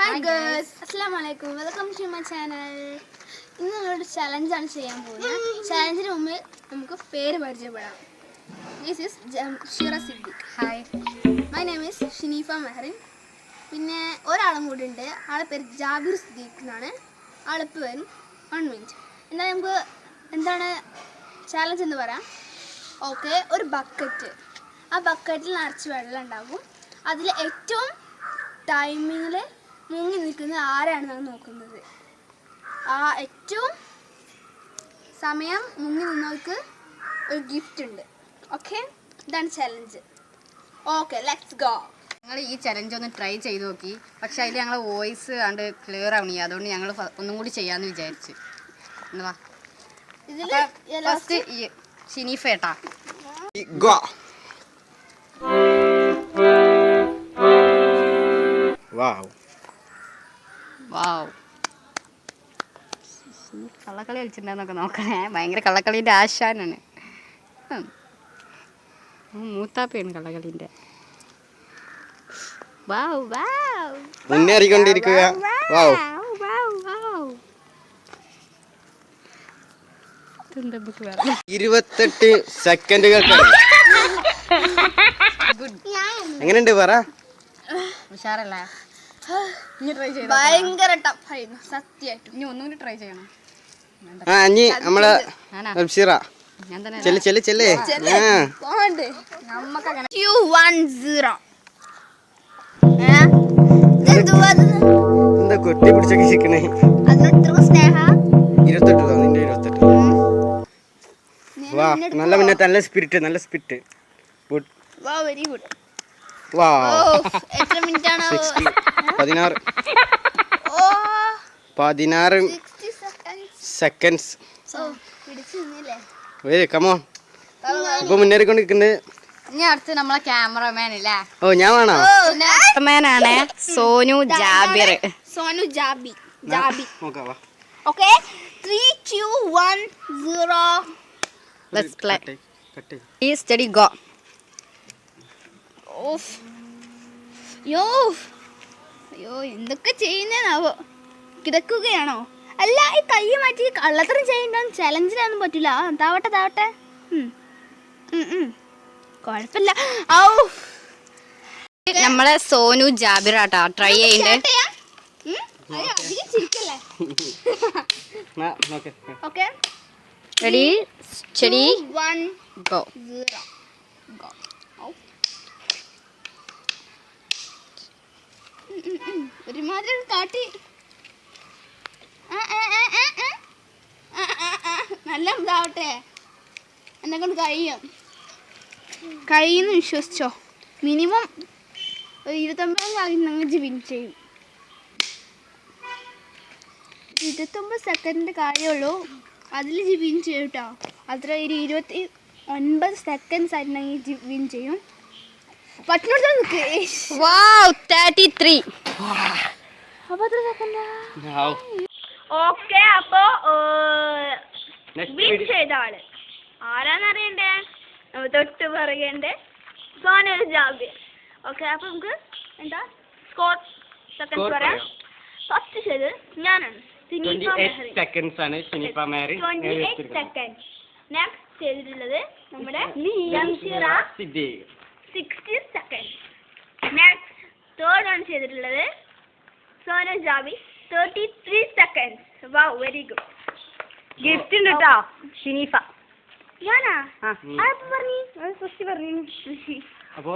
Hi guys, Assalamualaikum. Welcome to my channel. ഇന്ന് നമ്മളൊരു ചലഞ്ചാണ് ചെയ്യാൻ പോകുന്നത്. ചലഞ്ചിന് മുമ്പ് നമുക്ക് പേര് പരിചയപ്പെടാം. This is Shira Siddiq. Hi. My name is Shinifa Mehrin. പിന്നെ ഒരാളും കൂടി ഉണ്ട്. ആളുടെ പേര് ജാബിർ സിദ്ദീഖ് എന്നാണ്. ആളിപ്പോൾ വരും 1 minute. എന്നാൽ നമുക്ക് എന്താണ് ചലഞ്ച് എന്ന് പറയാം. ഓക്കെ, ഒരു ബക്കറ്റ്. ആ ബക്കറ്റിൽ നിറച്ച് വെള്ളം ഉണ്ടാകും. അതിൽ ഏറ്റവും ടൈമിങ്ങിൽ മുങ്ങി നിൽക്കുന്ന ആരാണെന്നാണ് നോക്കുന്നത്. ആ ഏറ്റവും സമയം മുങ്ങി നിന്നവർക്ക് ഒരു ഗിഫ്റ്റ് ഉണ്ട്. ഓക്കെ, ഇതാണ് ചലഞ്ച്. Okay, let's go. ഞങ്ങൾ ഈ ചലഞ്ച് ഒന്ന് ട്രൈ ചെയ്ത് നോക്കി, പക്ഷെ അതിൽ ഞങ്ങൾ വോയിസ് കണ്ട് ക്ലിയർ ആവണില്ല. അതുകൊണ്ട് ഞങ്ങൾ ഒന്നും കൂടി ചെയ്യാന്ന് വിചാരിച്ചു. എന്തുവാ ഇതിൽ ഫസ്റ്റ് ഷിനീഫ ഏട്ടാ. കള്ളക്കളി കളിച്ചിട്ടുണ്ടെന്നൊക്കെ നോക്കണേ. ഭയങ്കര കള്ളക്കളീൻ്റെ ആശാനാണ്. മൂത്താപ്പയാണ് കള്ളക്കളീൻ്റെ. മുന്നേറിക്കൊണ്ടിരിക്കുക. 28 സെക്കൻഡുകൾക്ക് എങ്ങനെയുണ്ട് പറ? ഉഷാറല്ലേ? ഇനി ട്രൈ ചെയ്ത് ഭയങ്കര ടഫായിരുന്നു സത്യമായിട്ടും. ഇനി ഒന്നുകൂടി ട്രൈ ചെയ്യണം. ഇനി നമ്മളെ ഷിറ ഞാൻ തന്നെ ചെല്ലേ നമ്മക്കങ്ങനെ 2-1-0. എന്താ കൊട്ടി പിടിച്ചൊക്കെ ഇരിക്കണേ? അതിനോട് സ്നേഹ 28 നിന്റെ 28. വാ, നല്ല മുന്നേറ്റം, നല്ല സ്പിരിറ്റ്. ഗുഡ്. വാ, വെരി ഗുഡ്. വാ, എത്ര മിനിറ്റ് ആണ്? 16 സെക്കൻഡ്സ്. Very come on. ഇപ്പൊ മുന്നേറിക്കൊണ്ടിരിക്കുന്നത്. ഇനി അടുത്ത് നമ്മളെ ക്യാമറമാൻ അല്ലേ? ഓ, ഞാൻ വേണോ? ക്യാമറമാനാണ് സോനു ജാബിർ. സോനു ജാബി. നോക്കാം, വാ. Okay, 3, 2, 1, 0. Let's play. Cut. Please steady go. അയ്യോ, എന്തൊക്കെ ചെയ്യുന്നേന്നാവോ? കിടക്കുകയാണോ? അല്ല, ഈ കൈ മാറ്റി കള്ളത്തരം ചെയ്യണ്ടെന്ന് ചലഞ്ചിനൊന്നും പറ്റില്ല. താവട്ടെ. കുഴപ്പമില്ല. നമ്മളെ സോനു ജാബിർ ആട്ടാ ട്രൈ ചെയ്യണ്ടേ. Okay, ready steady 1 go. 0 go. ഒരുമാതിരി കാട്ടി നല്ല ഇതാവട്ടെ. എന്നെ കൊണ്ട് കഴിയുമെന്ന് വിശ്വസിച്ചോ. മിനിമം 29 കളി വിൻ ചെയ്യും. 29 സെക്കൻഡിൻ്റെ കാര്യമുള്ളൂ. അതിൽ വിൻ ചെയ്യും കേട്ടോ. അത്ര ഒരു 29 സെക്കൻഡ്സ് ആയിട്ടുണ്ടെങ്കിൽ വിൻ ചെയ്യും. പറ്റിനോട് നിൽക്ക്. Wow, 33. അപ്പോൾ എത്ര സെക്കൻഡാ? ഓക്കെ, അപ്പോൾ വിൻ ചെയ്ത ആള് ആരാന്നറിയണ്ടേ? തൊട്ട് പറയണ്ടേ? സോനു ജാബിർ. ഓക്കെ, അപ്പോൾ നമുക്ക് എന്താ സ്കോർ സെക്കൻഡ്സ് പറയാം. ഫസ്റ്റ് ചെയ്ത് ഞാനാണ്. 28 സെക്കൻഡ്സ് ആണ് ഷിനിഫ മേരി. 28 സെക്കൻഡ്. നെക്സ്റ്റ് ചെയ്തിട്ടുള്ളത് നമ്മുടെ Shira Siddique. 60 second. Next third ആണ് ചെയ്തിട്ടുള്ളത് Sonu Jabi 33 seconds. Wow, very good. Gift ഉണ്ട് കേട്ടോ ഷിനീഫ. ഞാനാ അപ്പോ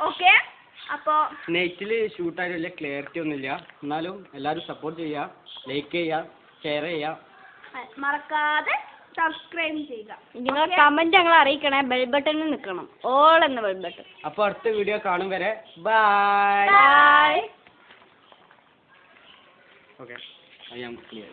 ഓക്കെ, അപ്പോ നെറ്റില് ഷൂട്ടായിട്ട് വലിയ ക്ലിയറിറ്റി ഒന്നുമില്ല. എന്നാലും എല്ലാവരും സപ്പോർട്ട് ചെയ്യുക, ലൈക്ക് ചെയ്യുക, ഷെയർ ചെയ്യുക, മറക്കാതെ സബ്സ്ക്രൈബ് ചെയ്യുക. നിങ്ങൾ കമന്റ് ഞങ്ങൾ അറിയിക്കണേ. ബെൽ ബട്ടണിൽ നിൽക്കണം, ഓൾ എന്ന ബെൽ ബട്ടൺ. അപ്പോൾ അടുത്ത വീഡിയോ കാണും വരെ bye. Bye. Okay, I am clear.